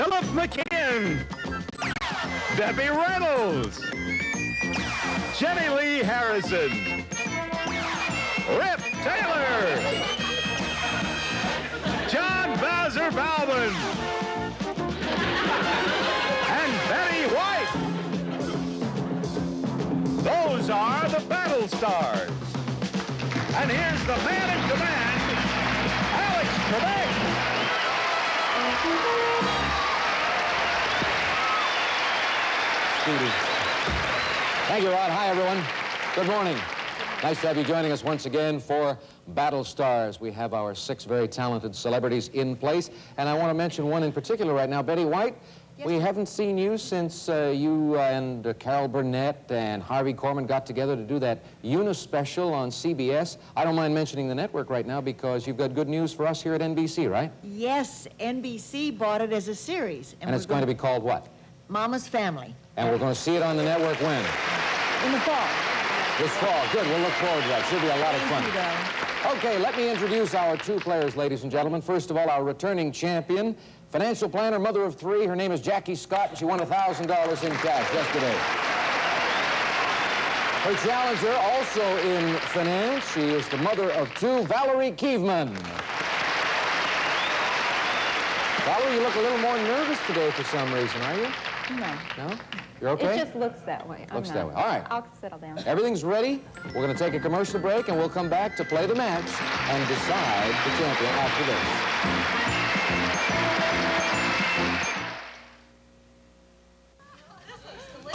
Philip McKeon, Debbie Reynolds, Jenilee Harrison, Rip Taylor, John Bowzer Bauman, and Betty White. Those are the Battlestars. And here's the man in command, Alex Trebek. Thank you, Rod. Hi, everyone. Good morning. Nice to have you joining us once again for Battlestars. We have our 6 very talented celebrities in place, and I want to mention one in particular right now, Betty White. Yes. We haven't seen you since you and Carol Burnett and Harvey Korman got together to do that Unispecial on CBS. I don't mind mentioning the network right now because you've got good news for us here at NBC, right? Yes, NBC bought it as a series. And it's going to be called what? Mama's Family. And we're going to see it on the network when? In the fall. This fall. Good. We'll look forward to that. Should be a lot of fun. Okay, let me introduce our 2 players, ladies and gentlemen. First of all, our returning champion, financial planner, mother of 3. Her name is Jackie Scott, and she won $1,000 in cash yesterday. Her challenger, also in finance, she is the mother of 2, Valerie Kievman. Valerie, you look a little more nervous today for some reason, are you? No. No? You're okay? It just looks that way. Looks that way. All right. I'll settle down. Everything's ready. We're going to take a commercial break, and we'll come back to play the match and decide the champion after this.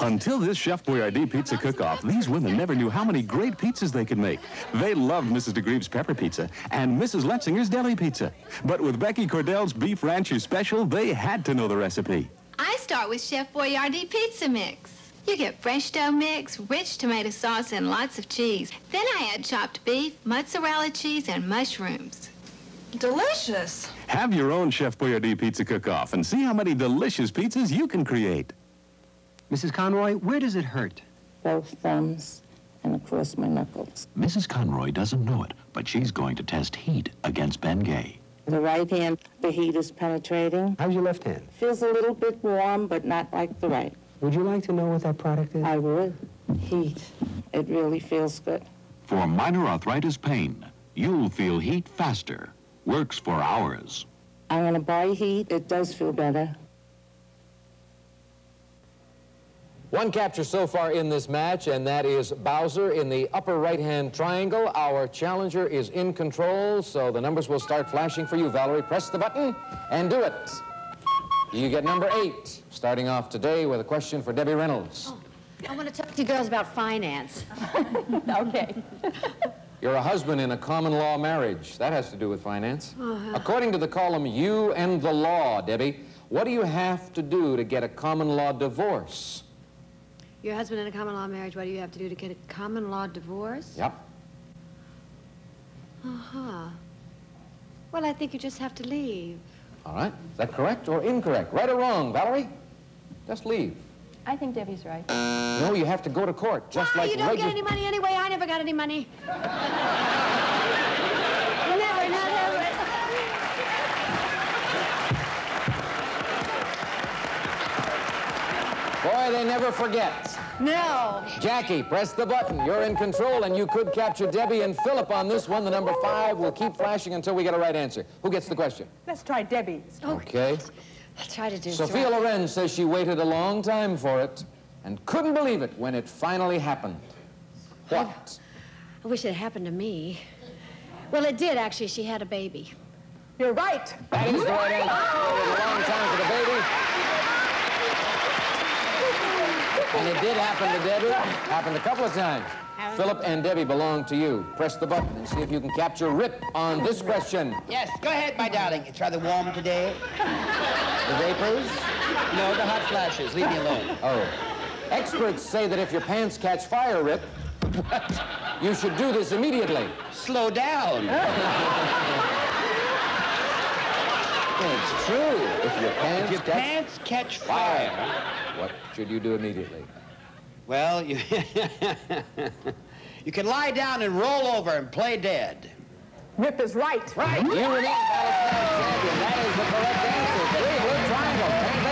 Until this Chef Boyardee pizza cook-off, these women never knew how many great pizzas they could make. They loved Mrs. DeGreve's pepper pizza and Mrs. Letzinger's deli pizza. But with Becky Cordell's Beef Rancher Special, they had to know the recipe. I start with Chef Boyardee pizza mix. You get fresh dough mix, rich tomato sauce, and lots of cheese. Then I add chopped beef, mozzarella cheese, and mushrooms. Delicious. Have your own Chef Boyardee pizza cook-off and see how many delicious pizzas you can create. Mrs. Conroy, where does it hurt? Both thumbs and across my knuckles. Mrs. Conroy doesn't know it, but she's going to test heat against Ben Gay. The right hand, the heat is penetrating. How's your left hand? Feels a little bit warm, but not like the right. Would you like to know what that product is? I would. Heat. It really feels good. For minor arthritis pain, you'll feel heat faster. Works for hours. I'm going to buy heat. It does feel better. One capture so far in this match, and that is Bowzer in the upper right-hand triangle. Our challenger is in control, so the numbers will start flashing for you, Valerie. Press the button and do it. You get number 8, starting off today with a question for Debbie Reynolds. Oh, I want to talk to you girls about finance. Okay. You're a husband in a common law marriage. That has to do with finance. According to the column You and the Law, Debbie, what do you have to do to get a common law divorce? Your husband in a common law marriage, what do you have to do to get a common law divorce? Yep. Uh-huh. Well, I think you just have to leave. All right. Is that correct or incorrect? Right or wrong, Valerie? Just leave. I think Debbie's right. No, you have to go to court, just like you don't get any money anyway. I never got any money. Never. Boy, they never forget. No. Jackie, press the button. You're in control, and you could capture Debbie and Philip on this one. The number 5 will keep flashing until we get a right answer. Who gets the question? Let's try Debbie. Okay. I'll try to do Sophia Loren says she waited a long time for it and couldn't believe it when it finally happened. What? I wish it happened to me. Well, it did, actually. She had a baby. You're right. That is the right answer. It waited a long time for the baby. And it did happen to Debbie. Happened a couple of times. Philip and Debbie belong to you. Press the button and see if you can capture Rip on this question. Yes, go ahead, my darling. It's rather warm today. The vapors? No, the hot flashes. Leave me alone. Oh. Experts say that if your pants catch fire, Rip, you should do this immediately. Slow down. It's true. If your pants catch fire, what should you do immediately? Well, you can lie down and roll over and play dead. Rip is right. Right. You remain Battlestars champion. That is the correct answer. Three-blue triangle.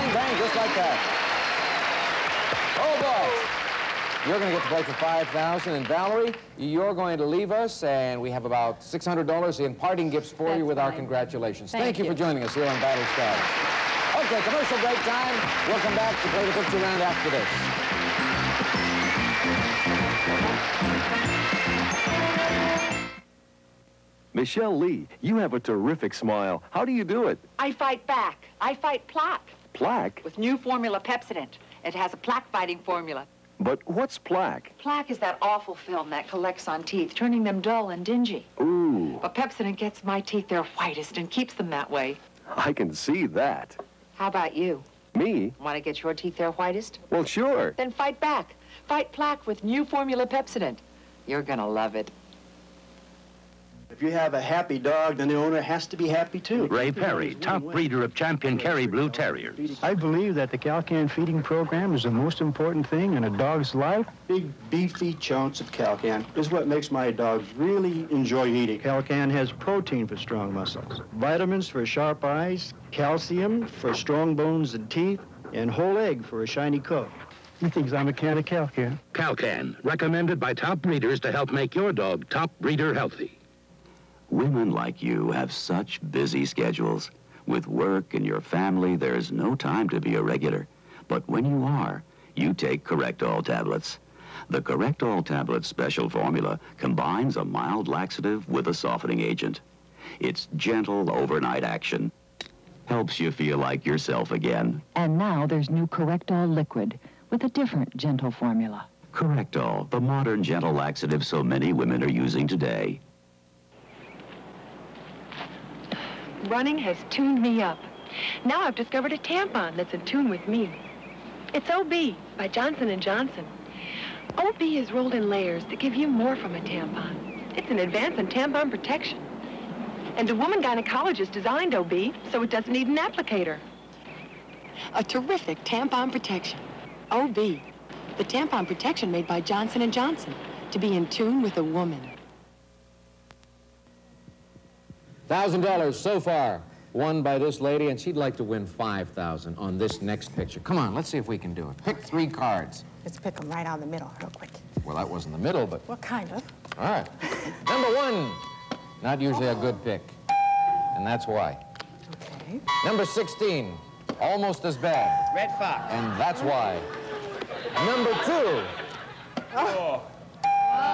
you're going to get to play for $5,000. And Valerie, you're going to leave us, and we have about $600 in parting gifts for you with our congratulations. Thank you for joining us here on Battlestars. Okay, commercial break time. We'll come back to play the picture round after this. Michelle Lee, you have a terrific smile. How do you do it? I fight back. I fight plaque. Plaque? With new formula Pepsodent. It has a plaque-fighting formula. But what's plaque? Plaque is that awful film that collects on teeth, turning them dull and dingy. Ooh. But Pepsodent gets my teeth their whitest and keeps them that way. I can see that. How about you? Me? Want to get your teeth their whitest? Well, sure. Then fight back. Fight plaque with new formula Pepsodent. You're gonna love it. If you have a happy dog, then the owner has to be happy, too. Ray Perry, top breeder of champion Kerry Blue Terriers. I believe that the Calcan feeding program is the most important thing in a dog's life. Big, beefy chunks of Calcan is what makes my dogs really enjoy eating. Calcan has protein for strong muscles, vitamins for sharp eyes, calcium for strong bones and teeth, and whole egg for a shiny coat. He thinks I'm a can of Calcan. Calcan, recommended by top breeders to help make your dog top breeder healthy. Women like you have such busy schedules. With work and your family, there's no time to be irregular. But when you are, you take Correctol tablets. The Correctol tablet special formula combines a mild laxative with a softening agent. Its gentle overnight action helps you feel like yourself again. And now there's new Correctol liquid with a different gentle formula. Correctol, the modern gentle laxative so many women are using today. Running has tuned me up. Now I've discovered a tampon that's in tune with me. It's OB by Johnson & Johnson. OB is rolled in layers to give you more from a tampon. It's an advance in tampon protection. And a woman gynecologist designed OB so it doesn't need an applicator. A terrific tampon protection. OB, the tampon protection made by Johnson & Johnson to be in tune with a woman. $1,000 so far won by this lady, and she'd like to win $5,000 on this next picture. Come on, let's see if we can do it. Pick 3 cards. Let's pick them right down the middle real quick. Well, that wasn't the middle, but... Well, kind of. All right. Number 1. Not usually a good pick, and that's why. Okay. Number 16. Almost as bad. Red Fox. And that's why. Number 2. Oh.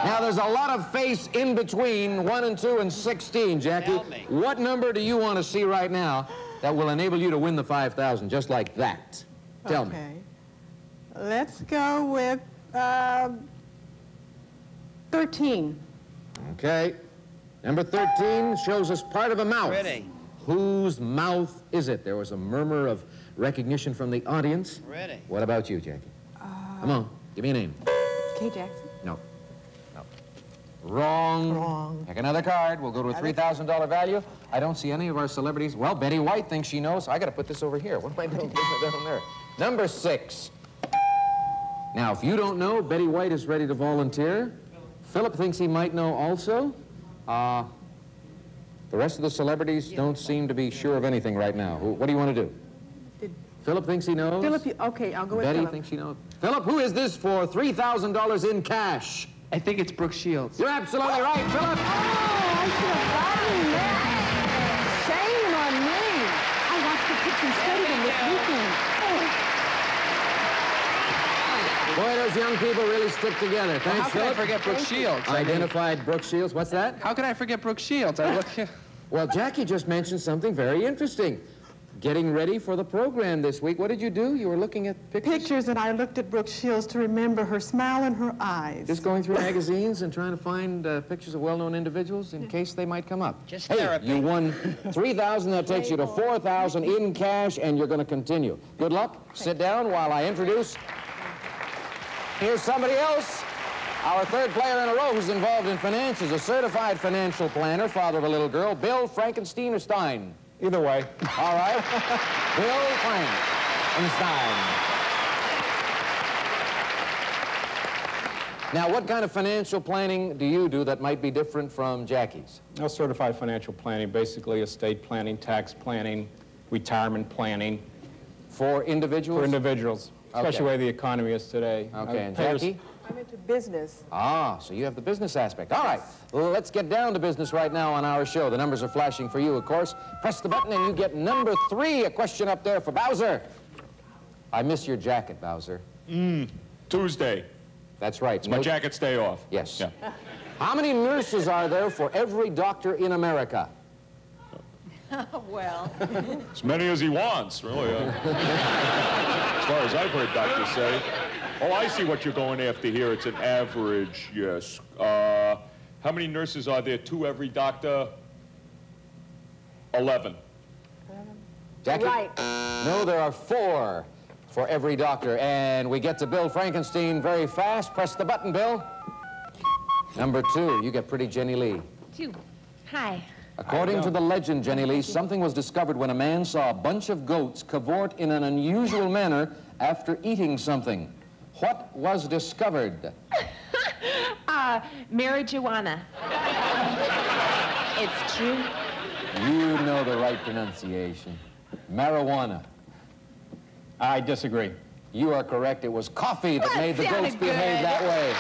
Now, there's a lot of face in between 1 and 2 and 16, Jackie. Tell me. What number do you want to see right now that will enable you to win the $5,000, just like that? Tell me. Okay. Let's go with 13. Okay. Number 13 shows us part of a mouth. Ready. Whose mouth is it? There was a murmur of recognition from the audience. Ready. What about you, Jackie? Come on, give me a name. Kay Jackson. No. No. Wrong. Wrong. Pick another card. We'll go to a $3,000 value. I don't see any of our celebrities. Well, Betty White thinks she knows. I got to put this over here. What am I doing down there? Number 6. Now, if you don't know, Betty White is ready to volunteer. Philip thinks he might know also. The rest of the celebrities don't seem to be sure of anything right now. What do you want to do? Philip thinks he knows. Philip, okay, I'll go with Betty Philip. thinks she knows. Philip, who is this for $3,000 in cash? I think it's Brooke Shields. You're absolutely right, Philip. Oh, I should have gotten that. Shame on me. I watched the Kitchen Stadium this weekend. Boy, those young people really stick together. Thanks, How could I Philip. forget Brooke Shields? Identified Brooke Shields. What's that? How could I forget Brooke Shields? Well, Jackie just mentioned something very interesting. Getting ready for the program this week. What did you do? You were looking at pictures? Pictures, and I looked at Brooke Shields to remember her smile and her eyes. Just going through magazines and trying to find pictures of well-known individuals in case they might come up. Just hey, therapy. you won $3,000. That takes you to $4,000 in cash, and you're going to continue. Good luck. Sit down while I introduce. Here's somebody else. Our third player in a row who's involved in finances, a certified financial planner, father of a little girl, Bill Frankenstein or Stein? Either way. All right. Bill Frankenstein. Now, what kind of financial planning do you do that might be different from Jackie's? Certified financial planning, basically estate planning, tax planning, retirement planning. For individuals? For individuals, especially the way the economy is today. Okay, and Jackie? I'm into business. Ah, so you have the business aspect. All right, well, let's get down to business right now on our show. The numbers are flashing for you, of course. Press the button and you get number 3, a question up there for Bowzer. I miss your jacket, Bowzer. Tuesday. That's right. It's my jacket's day off. Yes. Yeah. How many nurses are there for every doctor in America? Well. As many as he wants, really. As far as I've heard doctors say. Oh, I see what you're going after here. It's an average, yes. How many nurses are there? 2 every doctor? 11. Jackie? Right. No, there are 4 for every doctor. And we get to Bill Frankenstein very fast. Press the button, Bill. Number 2, you get pretty Jenilee. 2. Hi. According to the legend, Jenilee, something was discovered when a man saw a bunch of goats cavort in an unusual manner after eating something. What was discovered? Marijuana. It's true. You know the right pronunciation. Marijuana. I disagree. You are correct. It was coffee that made the goats behave that way.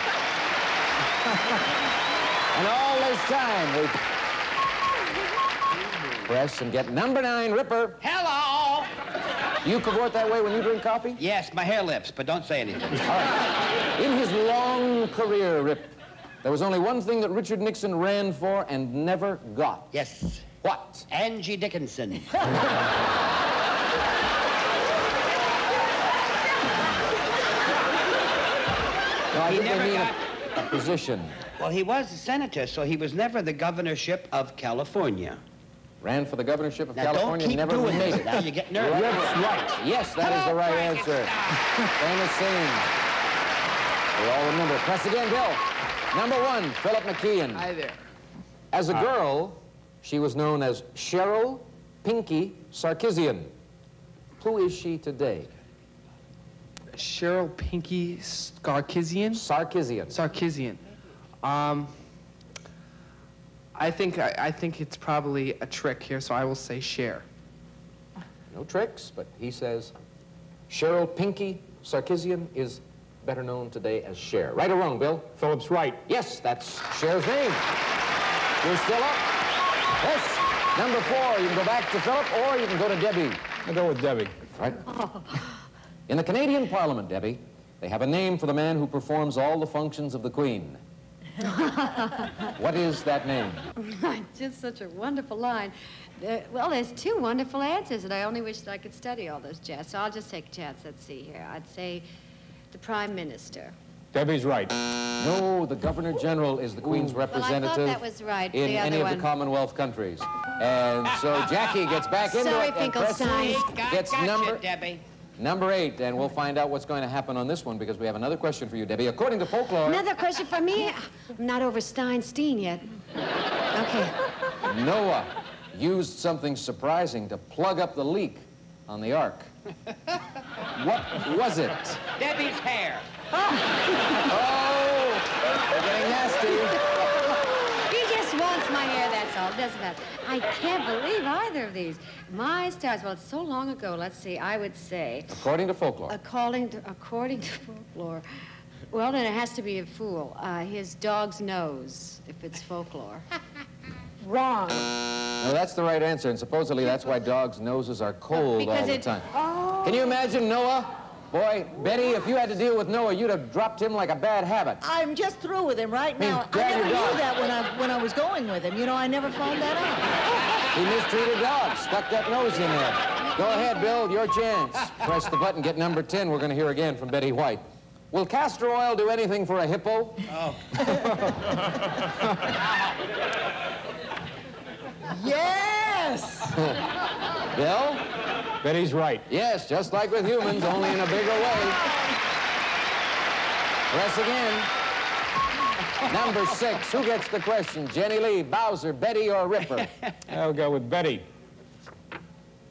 And all this time, we press and get number 9, Ripper. Hello! You cavort that way when you drink coffee? Yes, my hair lips, but don't say anything. All right. In his long career, Rip, there was only one thing that Richard Nixon ran for and never got. Yes. What? Angie Dickinson. No, I think they mean a position. Well, he was a senator, so he was never the governorship of California. Ran for the governorship of Now, California, don't keep never doing made this. it. Now you get nervous. That's right. Yes, that is the right answer. Famous scene. We all remember. Press again, Bill. Number 1, Philip McKeon. Hi there. As a girl, she was known as Cheryl Pinky Sarkisian. Who is she today? Cheryl Pinky Sarkisian? Sarkisian. I think it's probably a trick here, so I will say Cher. No tricks, but he says Cheryl Pinky Sarkisian is better known today as Cher. Right or wrong, Bill? Philip's right. Yes, that's Cher's name. You're still up? Yes. Number 4, you can go back to Philip, or you can go to Debbie. I'll go with Debbie. Right. In the Canadian Parliament, Debbie, they have a name for the man who performs all the functions of the Queen. What is that name? Just such a wonderful line. Well, there's 2 wonderful answers, and I only wish that I could study all those jazz. So I'll just take a chance. Let's see here. I'd say the Prime Minister. Debbie's right. No, the Governor General is the Queen's representative. Well, I thought that was right. In any of the Commonwealth countries. And so Jackie gets back into Sorry, it and Finkelstein. gets Debbie. number 8, and we'll find out what's going to happen on this one because we have another question for you, Debbie. According to folklore... Another question for me? I'm not over Steinstein yet. Okay. Noah used something surprising to plug up the leak on the ark. What was it? Debbie's hair. Oh, we're getting nasty. He just wants my hair, that's all. It doesn't matter. I can't believe either of these. My stars. Well, it's so long ago. Let's see. I would say... According to folklore. According to folklore. Well, then it has to be a fool. His dog's nose, if it's folklore. Wrong. No, that's the right answer, and supposedly that's why dogs' noses are cold all the time. Oh. Can you imagine Noah? Boy, Betty, if you had to deal with Noah, you'd have dropped him like a bad habit. I'm just through with him right now. I grab never your dog. knew that when I was going with him. You know, I never found that out. He mistreated dogs, stuck that nose in there. Go ahead, Bill, your chance. Press the button, get number 10. We're going to hear again from Betty White. Will castor oil do anything for a hippo? Oh. Yes! Bill? Betty's right. Yes, just like with humans, only in a bigger way. Press again. Number 6, who gets the question? Jenilee, Bowzer, Betty, or Ripper? I'll go with Betty.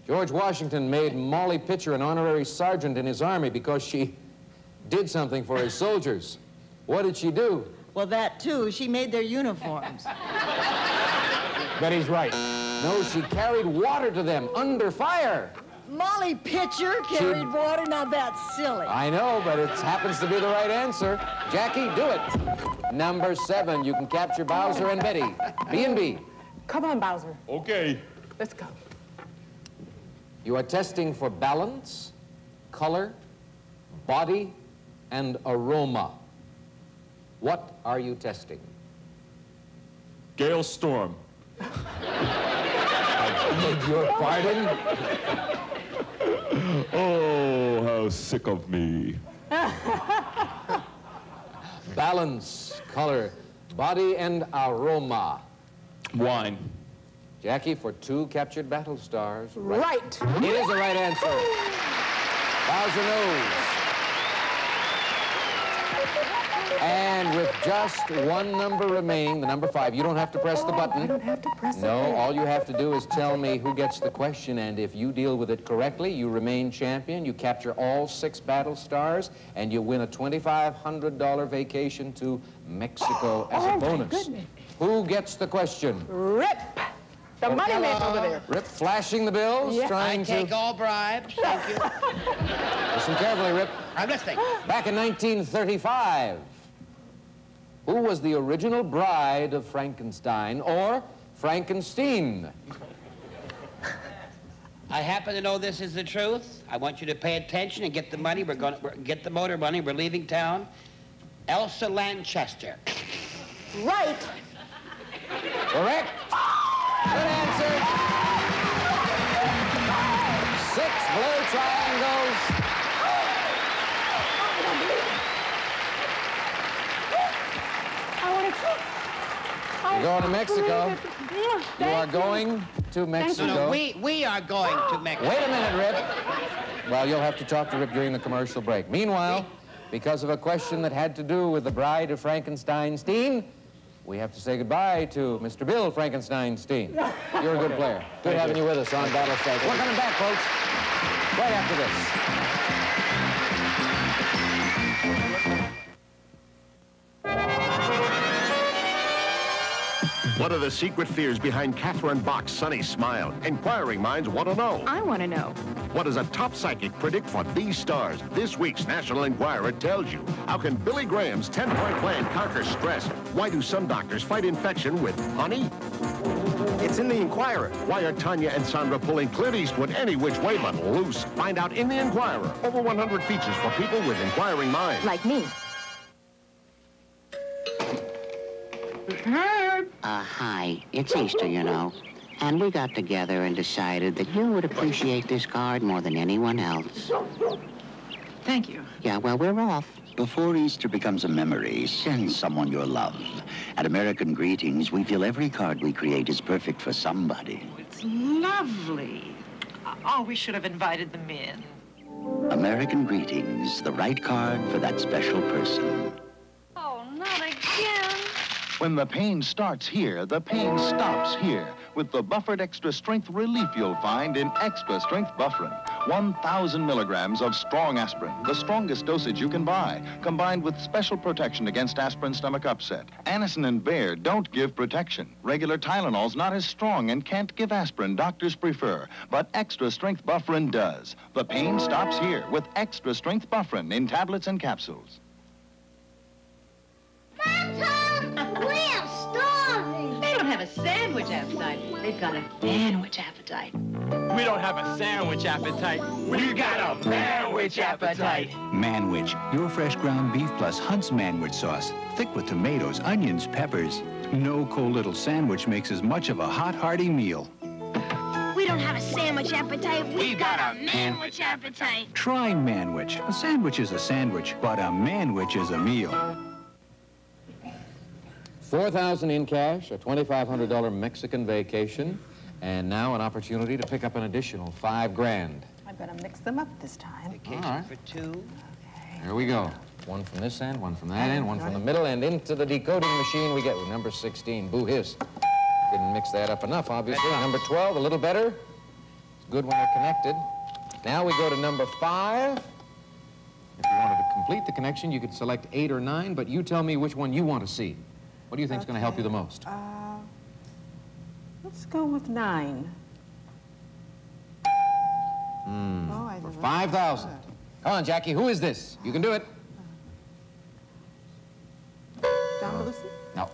George Washington made Molly Pitcher an honorary sergeant in his army because she did something for his soldiers. What did she do? Well, that too. She made their uniforms. Betty's right. No, she carried water to them under fire. Molly Pitcher carried water. Now that's silly. I know, but it happens to be the right answer. Jackie, do it. Number 7, you can capture Bowzer and Betty. B&B. Come on, Bowzer. Okay. Let's go. You are testing for balance, color, body, and aroma. What are you testing? Gale Storm. I beg your pardon? Oh, how sick of me. Balance, color, body, and aroma. Wine. Jackie, for 2 captured Battlestars. Right. It is the right answer. Bowzer knows. And with just 1 number remaining, the number 5, you don't have to press the button. I don't have to press it. No, all you have to do is tell me who gets the question, and if you deal with it correctly, you remain champion. You capture all 6 Battlestars, and you win a $2,500 vacation to Mexico as a bonus. My goodness. Who gets the question? Rip. The money man over there. Rip flashing the bills, Yeah. trying I to... take all bribes. Thank you. Listen carefully, Rip. I'm listening. Back in 1935, who was the original bride of Frankenstein, or Frankenstein? I happen to know this is the truth. I want you to pay attention and get the money. We're get the motor money. We're leaving town. Elsa Lanchester. Right. Correct. Good answer. 6 blue triangles. You're going to Mexico. You are going to Mexico. No, we are going to Mexico. Wait a minute, Rip. Well, you'll have to talk to Rip during the commercial break. Meanwhile, because of a question that had to do with the bride of Frankenstein-Steen, we have to say goodbye to Mr. Bill Frankenstein-Steen. You're a good player. Good having you with us on Battlestars. We're coming back, folks, right after this. What are the secret fears behind Catherine Bach's sunny smile? Inquiring minds want to know. I want to know. What does a top psychic predict for these stars? This week's National Enquirer tells you. How can Billy Graham's 10-point plan conquer stress? Why do some doctors fight infection with honey? It's in the Enquirer. Why are Tanya and Sandra pulling Clint Eastwood any which way but loose? Find out in the Enquirer. Over 100 features for people with inquiring minds. Like me. Hi. It's Easter, you know. And we got together and decided that you would appreciate this card more than anyone else. Thank you. Yeah, well, we're off. Before Easter becomes a memory, send someone your love. At American Greetings, we feel every card we create is perfect for somebody. It's lovely. Oh, we should have invited them in. American Greetings, the right card for that special person. Oh, not again. When the pain starts here, the pain stops here. With the buffered extra strength relief you'll find in extra strength Bufferin. 1,000 milligrams of strong aspirin, the strongest dosage you can buy, combined with special protection against aspirin stomach upset. Anacin and Bayer don't give protection. Regular Tylenol's not as strong and can't give aspirin doctors prefer, but extra strength Bufferin does. The pain stops here with extra strength Bufferin in tablets and capsules. We're starving. They don't have a sandwich appetite. They've got a sandwich appetite. We don't have a sandwich appetite. We got a manwich appetite. Manwich, your fresh ground beef plus Hunt's Manwich sauce. Thick with tomatoes, onions, peppers. No cold little sandwich makes as much of a hot, hearty meal. We don't have a sandwich appetite. We've got a manwich appetite. Try Manwich. A sandwich is a sandwich, but a manwich is a meal. $4,000 in cash, a $2,500 Mexican vacation, and now an opportunity to pick up an additional $5 grand. I better mix them up this time. Vacation All right. for two. Here we go. One from this end, one from that end, one from the middle, and into the decoding machine we get with number 16. Boo hiss. Didn't mix that up enough, obviously. Number 12, a little better. It's good when they're connected. Now we go to number 5. If you wanted to complete the connection, you could select 8 or 9, but you tell me which one you want to see. What do you think is going to help you the most? Let's go with 9. 5,000. Come on, Jackie, who is this? You can do it. John Belushi? No,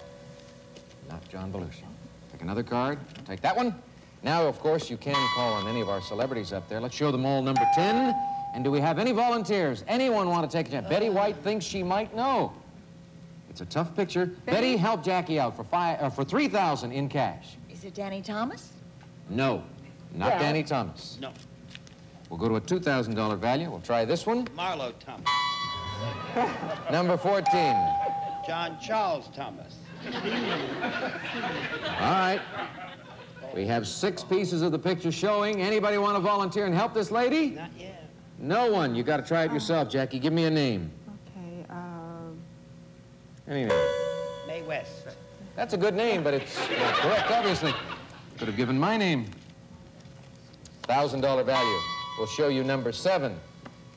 not John Belushi. Pick another card. Take that one. Now, of course, you can call on any of our celebrities up there. Let's show them all number 10. And do we have any volunteers? Anyone want to take a chance? Betty White thinks she might know. It's a tough picture. Betty, help Jackie out for 3,000 in cash. Is it Danny Thomas? No, not Danny Thomas. No. We'll go to a $2,000 value. We'll try this one. Marlo Thomas. Number 14. John Charles Thomas. All right. We have 6 pieces of the picture showing. Anybody want to volunteer and help this lady? Not yet. No one. You got to try it yourself, Jackie. Give me a name. Okay, Any name. Mae West. That's a good name, but it's not correct, obviously. Could have given my name. $1,000 value. We'll show you number 7.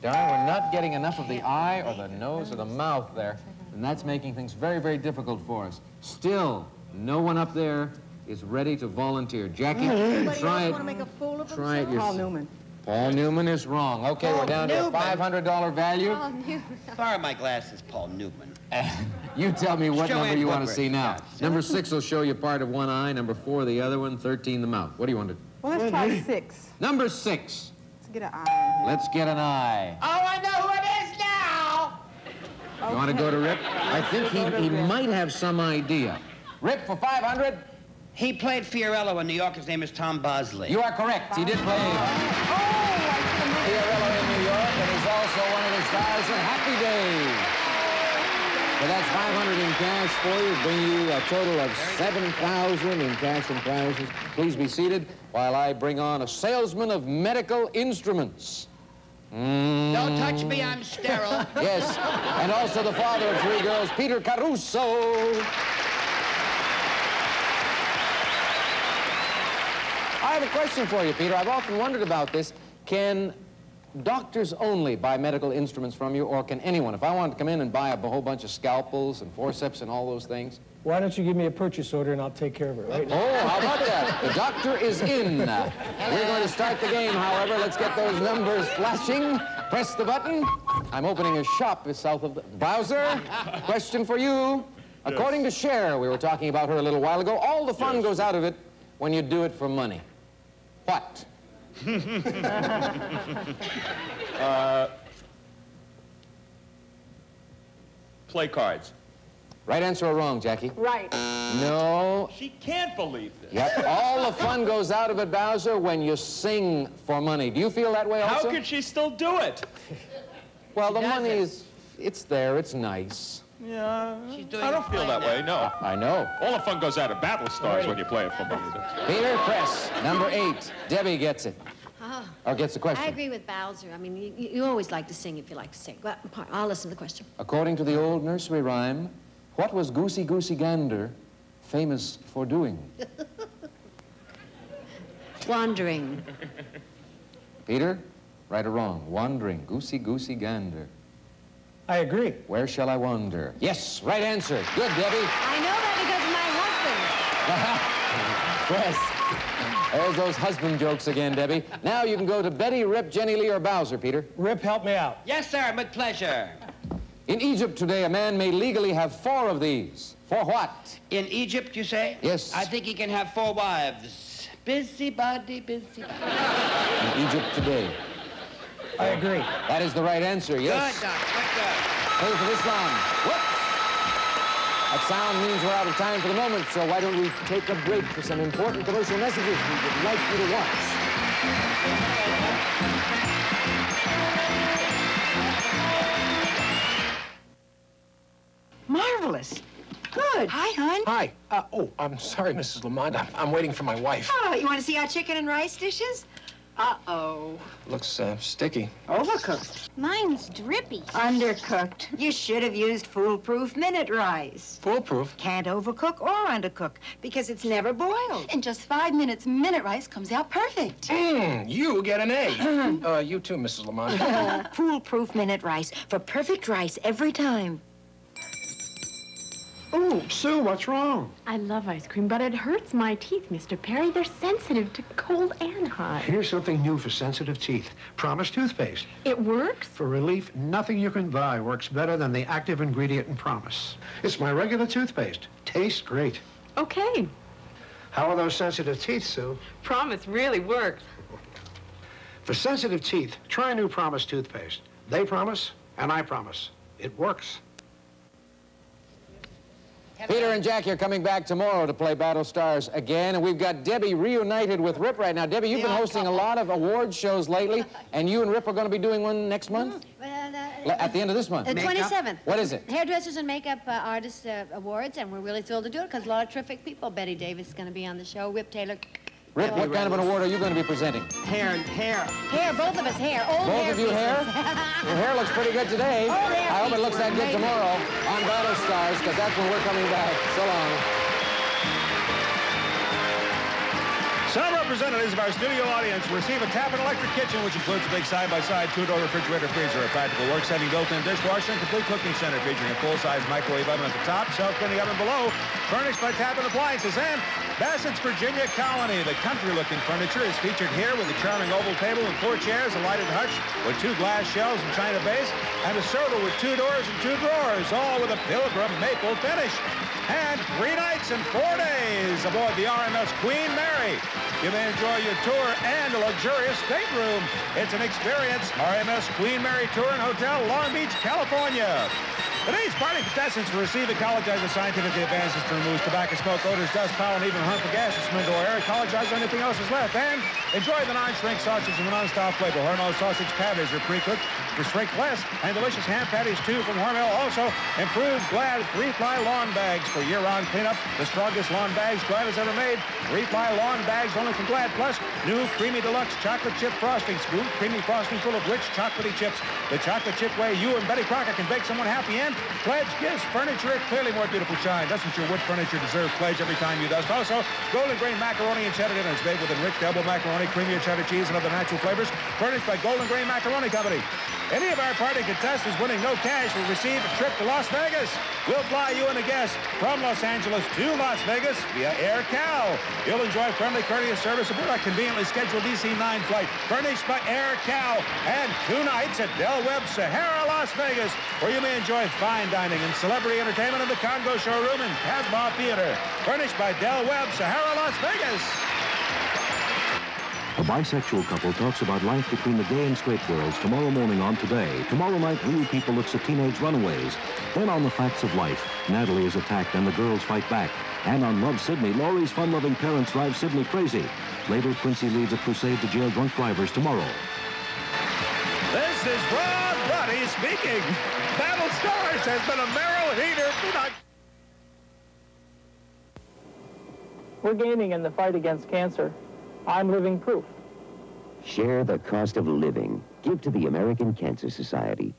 Darn, we're not getting enough of the eye or the nose or the mouth there, and that's making things very, very difficult for us. Still, no one up there is ready to volunteer. Jackie, try it. Want to make a fool of Try it himself? Paul Newman. Paul Newman is wrong. Okay, we're down to a $500 value. Paul Newman. Borrow my glasses, Paul Newman. You tell me what Show number Ed you want to Woodward. see now. Number 6 will show you part of one eye, number 4 the other one, 13 the mouth. What do you want to do? Well, let's try 6. Number 6. Let's get an eye. Let's get an eye. Oh, I know who it is now! You want to go to Rip? I think he might have some idea. Rip for 500? He played Fiorello in New York. His name is Tom Bosley. You are correct. He did play Fiorello in New York, and he's also one of the stars in Happy Days. So that's 500 in cash for you, bring you a total of 7,000 in cash and prizes. Please be seated while I bring on a salesman of medical instruments. Don't touch me, I'm sterile. Yes, and also the father of 3 girls, Peter Caruso. I have a question for you, Peter. I've often wondered about this. Can doctors only buy medical instruments from you, or can anyone? If I wanted to come in and buy a whole bunch of scalpels and forceps and all those things. Why don't you give me a purchase order and I'll take care of it, right? Oh, how about that? The doctor is in. We're going to start the game, however. Let's get those numbers flashing. Press the button. I'm opening a shop south of the... Bowzer, question for you. According to Cher, we were talking about her a little while ago, all the fun goes out of it when you do it for money. What? Play cards. Right answer or wrong, Jackie? Right. No. She can't believe this. Yep. All the fun goes out of it, Bowzer, when you sing for money. Do you feel that way also? How could she still do it? Well, the money is, it's there, it's nice. Yeah, I don't feel that way, no. I know. All the fun goes out of Battlestars when you play it for money. Peter, press. Number 8. Debbie gets it. Or gets the question. I agree with Bowzer. I mean, you always like to sing if you like to sing. Well, I'll listen to the question. According to the old nursery rhyme, what was Goosey Goosey Gander famous for doing? Wandering. Peter, right or wrong? Wandering. Goosey Goosey Gander. I agree. Where shall I wander? Yes, right answer. Good, Debbie. I know that because of my husband. Press. There's those husband jokes again, Debbie. Now you can go to Betty, Rip, Jenilee, or Bowzer, Peter. Rip, help me out. Yes, sir, with pleasure. In Egypt today, a man may legally have 4 of these. For what? In Egypt, you say? Yes. I think he can have 4 wives. Busybody, busybody. In Egypt today. I agree. That is the right answer, yes. Good, Doc, good. Hey, for this one. Whoops. That sound means we're out of time for the moment, so why don't we take a break for some important commercial messages we would like you to watch. Marvelous. Good. Hi, hon. Hi. I'm sorry, Mrs. Lamont. I'm waiting for my wife. Oh, you want to see our chicken and rice dishes? Uh-oh. Looks sticky. Overcooked. Mine's drippy. Undercooked. You should have used foolproof minute rice. Foolproof? Can't overcook or undercook because it's never boiled. In just 5 minutes, minute rice comes out perfect. You get an A. You too, Mrs. Lamont. Foolproof minute rice for perfect rice every time. Ooh, Sue, what's wrong? I love ice cream, but it hurts my teeth, Mr. Perry. They're sensitive to cold and hot. Here's something new for sensitive teeth. Promise toothpaste. It works? For relief, nothing you can buy works better than the active ingredient in Promise. It's my regular toothpaste. Tastes great. Okay. How are those sensitive teeth, Sue? Promise really works. For sensitive teeth, try new Promise toothpaste. They promise, and I promise. It works. Peter and Jackie are coming back tomorrow to play Battlestars again, and we've got Debbie reunited with Rip right now. Debbie, you've been hosting a lot of award shows lately, and you and Rip are going to be doing one next month? At the end of this month? The 27th. What is it? Hairdressers and Makeup Artists Awards, and we're really thrilled to do it because a lot of terrific people. Betty Davis is going to be on the show, Rip Taylor. Rip, what kind of an award are you going to be presenting? Hair, both of us hair. Old Both hair of you hair? Your hair looks pretty good today. I hope it looks that good tomorrow on Battlestars, because that's when we're coming back. So long. Some representatives of our studio audience receive a Tappan electric kitchen, which includes a big side-by-side two-door refrigerator freezer, a practical works-saving built-in dishwasher, and complete cooking center featuring a full-size microwave oven at the top, self-cleaning oven below, furnished by Tappan Appliances. And Bassett's Virginia Colony, the country-looking furniture, is featured here with a charming oval table and 4 chairs, a lighted hutch with 2 glass shelves and china base, and a server with 2 doors and 2 drawers, all with a Pilgrim maple finish. And 3 nights and 4 days aboard the RMS Queen Mary. You may enjoy your tour and a luxurious stateroom. It's an experience. RMS Queen Mary Tour and Hotel, Long Beach, California. Today's party contestants will receive ecologizing scientifically advances to remove tobacco, smoke, odors, dust, pollen, even harmful gases from indoor air. Ecologize anything else is left. And enjoy the non-shrink sausage and the non-stop flavor. Hormel sausage patties are pre-cooked to shrink less, and delicious ham patties too from Hormel. Also, improved Glad 3-ply lawn bags for year-round cleanup. The strongest lawn bags Glad has ever made. 3-ply lawn bags only from Glad. Plus, new creamy deluxe chocolate chip frosting. Smooth, creamy frosting full of rich chocolatey chips. The chocolate chip way you and Betty Crocker can bake someone happy. And Pledge gives furniture a clearly more beautiful shine. Doesn't your wood furniture deserve Pledge every time you dust? Also, Golden Grain macaroni and cheddar dinners made with enriched elbow macaroni, creamier cheddar cheese, and other natural flavors, furnished by Golden Grain Macaroni Company. Any of our party contestants winning no cash will receive a trip to Las Vegas. We'll fly you and a guest from Los Angeles to Las Vegas via Air Cal. You'll enjoy friendly, courteous service aboard a conveniently scheduled DC-9 flight, furnished by Air Cal, and 2 nights at Del Webb Sahara, Las Vegas, where you may enjoy fine dining and celebrity entertainment in the Congo Showroom and Casbah Theater, furnished by Del Webb Sahara, Las Vegas. A bisexual couple talks about life between the gay and straight worlds tomorrow morning on Today. Tomorrow night, Real People looks at teenage runaways. Then on The Facts of Life, Natalie is attacked and the girls fight back. And on Love Sydney, Laurie's fun-loving parents drive Sydney crazy. Later, Quincy leads a crusade to jail drunk drivers tomorrow. This is Rob Buddy speaking. Battlestars has been a Merrill heater tonight. We're gaining in the fight against cancer. I'm living proof. Share the cost of living. Give to the American Cancer Society.